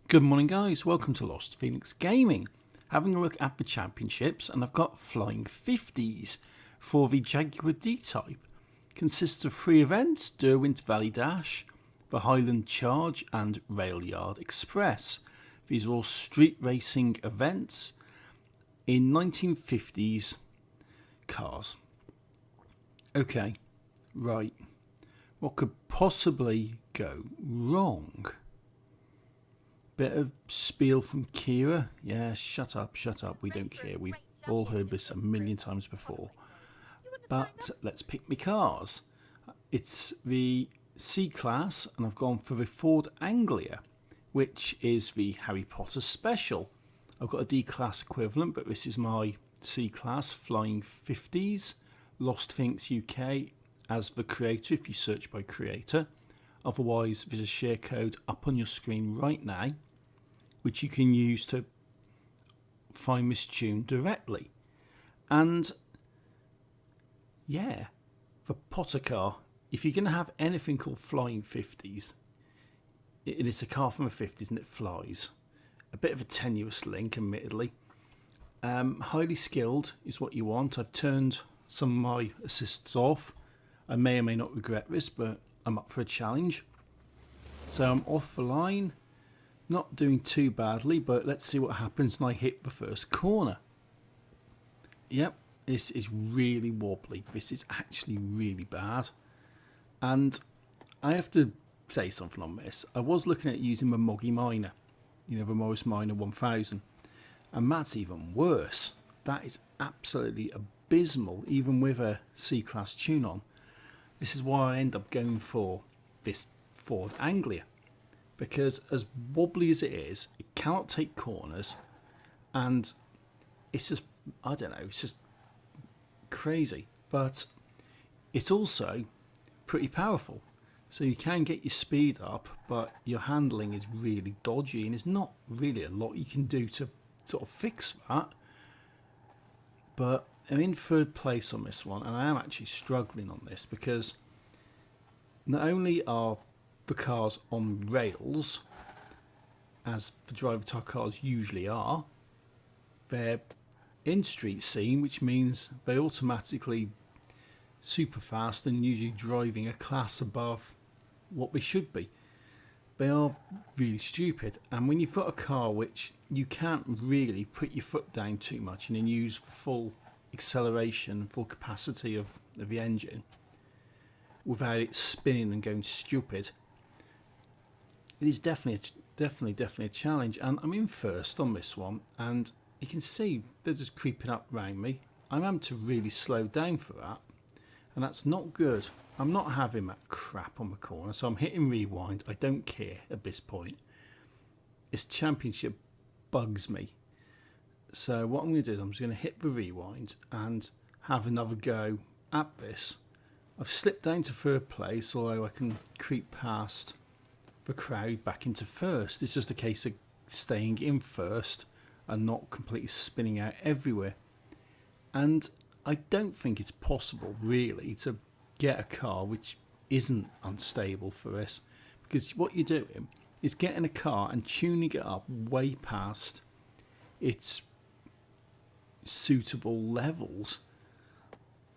Good morning guys, welcome to Lost Phoenix Gaming. Having a look at the championships, and I've got Flying 50s for the Jaguar D-Type. Consists of 3 events: Derwent Valley Dash, the Highland Charge and Rail Yard Express. These are all street racing events in 1950s cars. Okay, right. What could possibly go wrong? Bit of spiel from Kira. Yeah, shut up, we don't care. We've all heard this a million times before. But let's pick my cars. It's the C-Class, and I've gone for the Ford Anglia, which is the Harry Potter special. I've got a D-Class equivalent, but this is my C-Class Flying 50s. LostPhoenixUK as the creator if you search by creator. Otherwise, there's a share code up on your screen right now, which you can use to find this tune directly. And yeah, the Potter car, if you're going to have anything called Flying 50s, it's a car from the 50s and it flies. A bit of a tenuous link, admittedly. Highly skilled is what you want. I've turned some of my assists off. I may or may not regret this, but I'm up for a challenge. So I'm off the line. Not doing too badly, but let's see what happens when I hit the first corner. Yep, this is really wobbly. This is actually really bad. And I have to say something on this. I was looking at using the Moggy Minor, the Morris Minor 1000. And that's even worse. That is absolutely abysmal, even with a C-Class tune on. This is why I end up going for this Ford Anglia. Because as wobbly as it is, it cannot take corners, and it's just, I don't know, it's just crazy. But it's also pretty powerful. So you can get your speed up, but your handling is really dodgy, and there's not really a lot you can do to sort of fix that. But I'm in third place on this one, and I am actually struggling on this because not only are the cars on rails, as the driver car cars usually are, they're in street scene, which means they automatically super fast and usually driving a class above what they should be. They are really stupid, and when you've got a car which you can't really put your foot down too much and then use the full acceleration, full capacity of the engine without it spinning and going stupid, it is definitely a challenge. And I'm in first on this one, and you can see they're just creeping up around me. I'm having to really slow down for that, and that's not good. I'm not having that crap on the corner, so I'm hitting rewind. I don't care at this point. This championship bugs me. So what I'm going to do is I'm just going to hit the rewind and have another go at this. I've slipped down to third place, although I can creep past the crowd back into first. It's just a case of staying in first and not completely spinning out everywhere. And I don't think it's possible really to get a car which isn't unstable for this, because what you're doing is getting a car and tuning it up way past its suitable levels.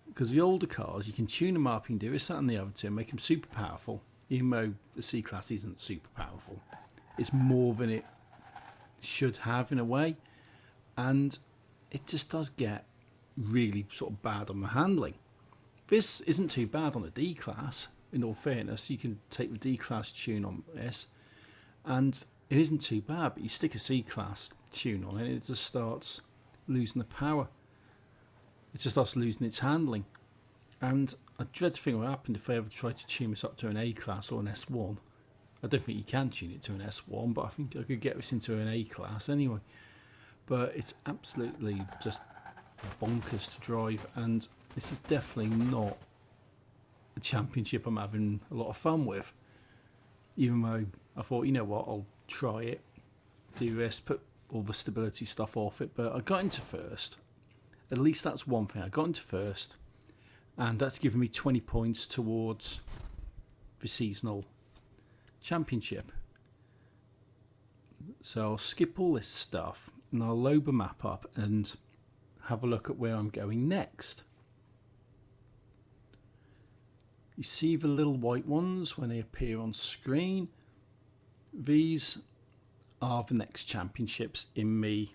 Because the older cars, you can tune them up, you can do this, that and the other to make them super powerful, even though the C-Class isn't super powerful. It's more than it should have in a way, and it just does get really sort of bad on the handling. This isn't too bad on the D-Class, in all fairness. You can take the D-Class tune on this, and it isn't too bad, but you stick a C-Class tune on it, and it just starts losing the power. It just starts losing its handling. And I dread to think what happened if I ever tried to tune this up to an A-Class or an S1. I don't think you can tune it to an S1, but I think I could get this into an A-Class anyway. But it's absolutely just bonkers to drive, and this is definitely not a championship I'm having a lot of fun with. Even though I thought, you know what, I'll try it, do this, put all the stability stuff off it, but I got into first. At least that's one thing. I got into first, and that's given me 20 points towards the seasonal championship. So I'll skip all this stuff and I'll load the map up and have a look at where I'm going next. You see the little white ones when they appear on screen? These are the next championships in me.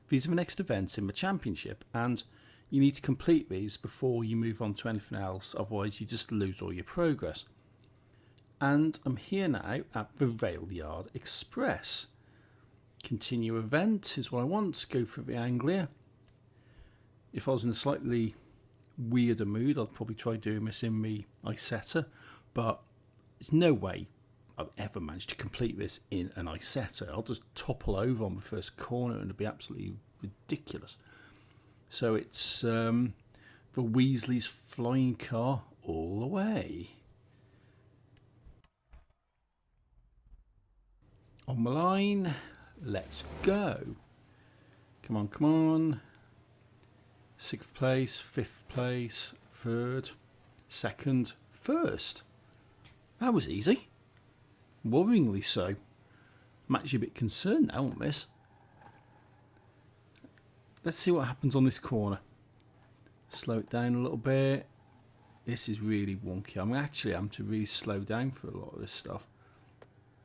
These are the next events in the championship, and you need to complete these before you move on to anything else, otherwise you just lose all your progress. And I'm here now at the Rail Yard Express. Continue event is what I want. Go for the Anglia. If I was in a slightly weirder mood, I'd probably try doing this in the Isetta, but there's no way I'll ever manage to complete this in an Isetta. I'll just topple over on the first corner and it'll be absolutely ridiculous. So it's the Weasley's flying car all the way. On the line, let's go. Come on, come on. 6th place, 5th place, 3rd, 2nd, 1st. That was easy. Worryingly so. I'm actually a bit concerned now on this. Let's see what happens on this corner. Slow it down a little bit. This is really wonky. I'm actually having to really slow down for a lot of this stuff.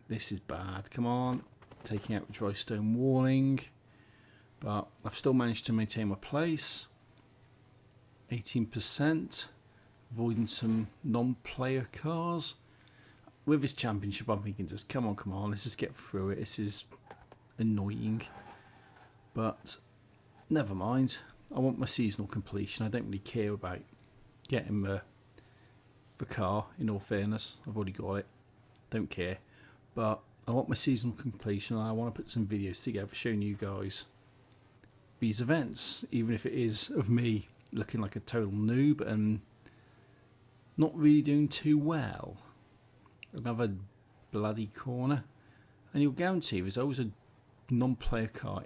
This is bad. Come on. Taking out the dry stone walling. But I've still managed to maintain my place. 18%. Avoiding some non-player cars. With this championship, I'm thinking just, come on, let's just get through it. This is annoying. But never mind. I want my seasonal completion. I don't really care about getting the car, in all fairness. I've already got it. Don't care. But I want my seasonal completion, and I want to put some videos together showing you guys these events, even if it is of me looking like a total noob and not really doing too well. Another bloody corner, and you'll guarantee there's always a non-player car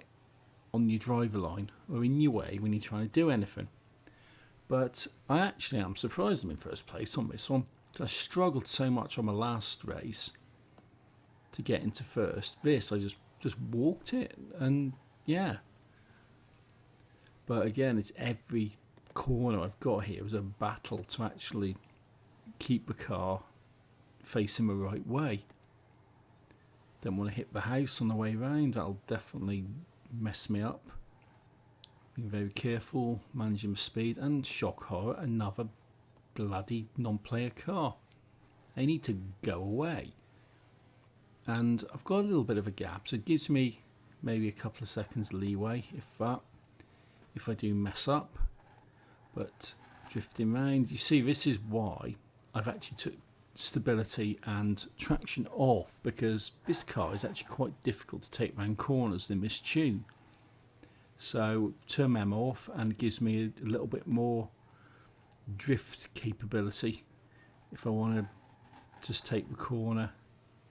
on your driver line or in your way when you're trying to do anything. But I actually am surprised I'm in first place on this one. I struggled so much on my last race to get into first. This, I just walked it, and yeah. But again, it's every corner I've got here is a battle to actually keep the car facing the right way. Don't want to hit the house on the way round. That'll definitely mess me up. Being very careful, managing my speed, and shock horror, another bloody non-player car. They need to go away. And I've got a little bit of a gap, so it gives me maybe a couple of seconds leeway, if I do mess up. But drifting round, you see, this is why I've actually took stability and traction off, because this car is actually quite difficult to take round corners in this tune. So turn them off and it gives me a little bit more drift capability if I want to just take the corner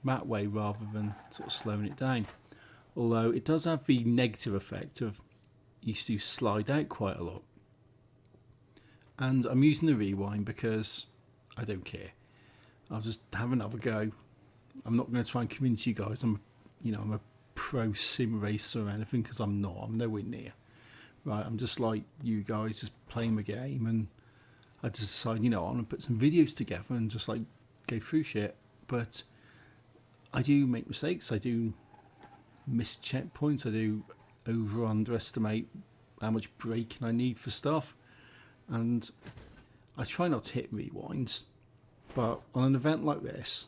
that way rather than sort of slowing it down. Although it does have the negative effect of you used to slide out quite a lot. And I'm using the rewind because I don't care. I'll just have another go. I'm not going to try and convince you guys I'm a pro sim racer or anything, because I'm not. I'm nowhere near. Right, I'm just like you guys, just playing the game, and I just decided, I'm going to put some videos together and just like go through shit. But I do make mistakes. I do miss checkpoints. I do underestimate how much braking I need for stuff, and I try not to hit rewinds. But on an event like this,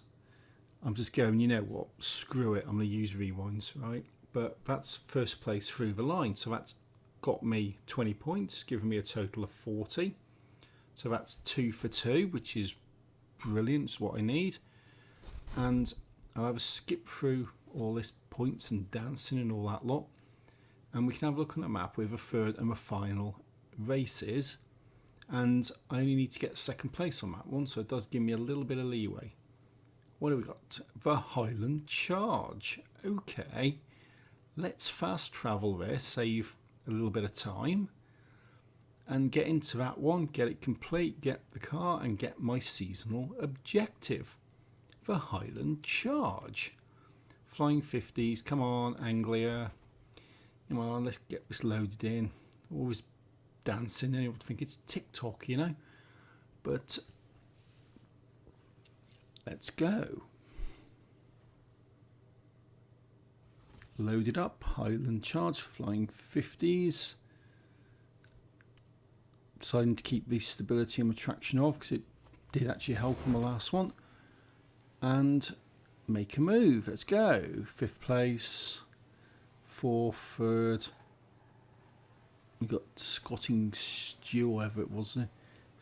I'm just going, you know what, screw it, I'm going to use rewinds, right? But that's first place through the line, so that's got me 20 points, giving me a total of 40. So that's 2 for 2, which is brilliant, it's what I need. And I'll have a skip through all this points and dancing and all that lot, and we can have a look on the map with a third and a final races. And I only need to get second place on that one, so it does give me a little bit of leeway. What do we got? The Highland Charge. Okay, let's fast travel there, save a little bit of time, and get into that one, get it complete, get the car, and get my seasonal objective. The Highland Charge. Flying 50s, come on, Anglia. Come on, let's get this loaded in. Always dancing, and you would think it's TikTok, you know. But let's go. Loaded up, Highland Charge, Flying 50s. Deciding to keep the stability and traction off because it did actually help on the last one. And make a move. Let's go. 5th place, 4th, 3rd. We got Scotting Stew, whatever it was there.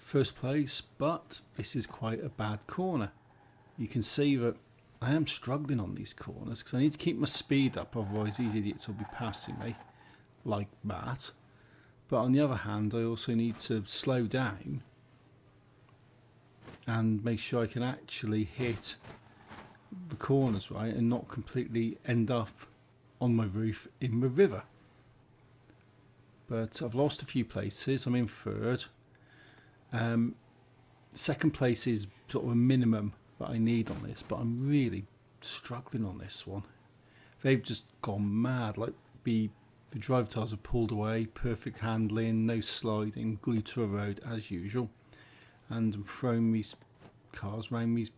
1st place, but this is quite a bad corner. You can see that I am struggling on these corners because I need to keep my speed up, otherwise these idiots will be passing me like that. But on the other hand, I also need to slow down and make sure I can actually hit the corners right and not completely end up on my roof in the river. But I've lost a few places. I'm in 3rd. 2nd place is sort of a minimum that I need on this, but I'm really struggling on this one. They've just gone mad. Like the drive tires are pulled away, perfect handling, no sliding, glued to a road as usual, and I'm throwing these cars around these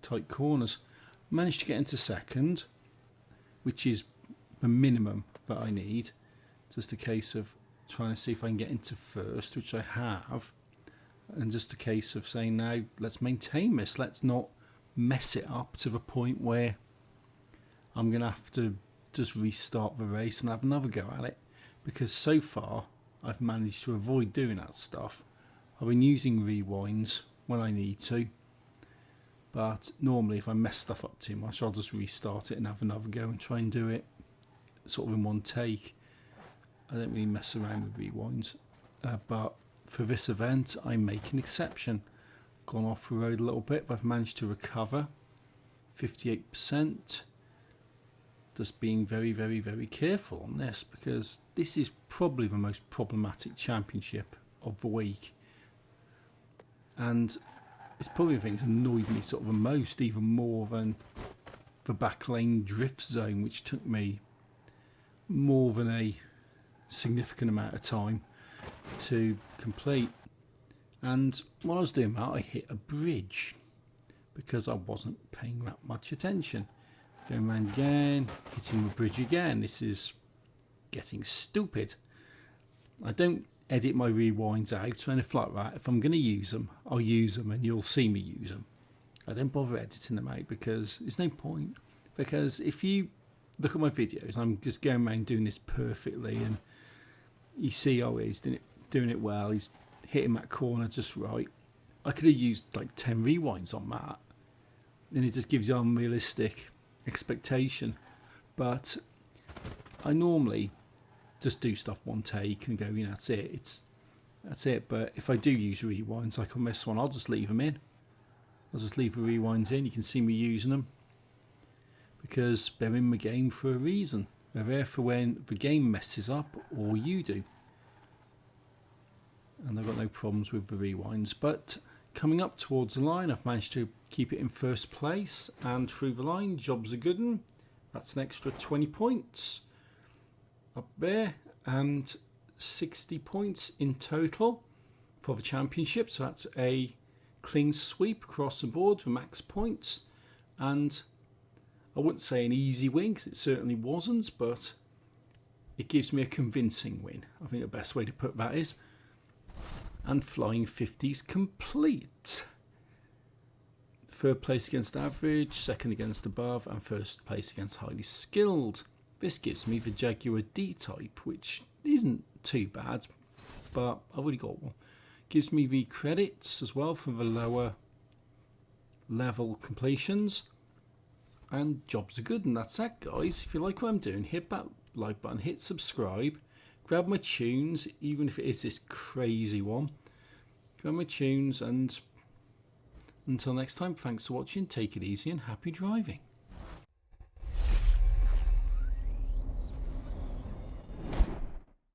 tight corners. Managed to get into 2nd, which is the minimum that I need. Just a case of trying to see if I can get into 1st, which I have, and just a case of saying now let's maintain this, let's not mess it up to the point where I'm going to have to just restart the race and have another go at it, because so far I've managed to avoid doing that stuff. I've been using rewinds when I need to, but normally if I mess stuff up too much I'll just restart it and have another go and try and do it sort of in one take. I don't really mess around with rewinds, but for this event I make an exception. Gone off the road a little bit, but I've managed to recover 58%. Just being very, very, very careful on this, because this is probably the most problematic championship of the week, and it's probably the thing that annoyed me sort of the most, even more than the back lane drift zone, which took me more than a significant amount of time to complete. And while I was doing that, I hit a bridge because I wasn't paying that much attention. Going round again, hitting the bridge again. This is getting stupid. I don't edit my rewinds out or anything like that. If I'm going to use them, I'll use them and you'll see me use them. I don't bother editing them out because there's no point. Because if you look at my videos, I'm just going around doing this perfectly, and you see, oh, he's doing it well, he's hitting that corner just right. I could have used like 10 rewinds on that, and it just gives you unrealistic expectation. But I normally just do stuff one take and go, you know, that's it. But if I do use rewinds like on this one, I'll just leave them in. I'll just leave the rewinds in. You can see me using them because they're in the game for a reason. They're there for when the game messes up or you do. And I've got no problems with the rewinds. But coming up towards the line, I've managed to keep it in 1st place and through the line. Job's a good one. That's an extra 20 points up there, and 60 points in total for the championship. So that's a clean sweep across the board for max points, and I wouldn't say an easy win because it certainly wasn't, but it gives me a convincing win. I think the best way to put that is. And Flying 50s complete. 3rd place against average, 2nd against above, and 1st place against highly skilled. This gives me the Jaguar D-type, which isn't too bad, but I've already got one. Gives me the credits as well for the lower level completions. And jobs are good, and that's that, guys. If you like what I'm doing, hit that like button, hit subscribe, grab my tunes, even if it is this crazy one. Grab my tunes, and until next time, thanks for watching, take it easy and happy driving.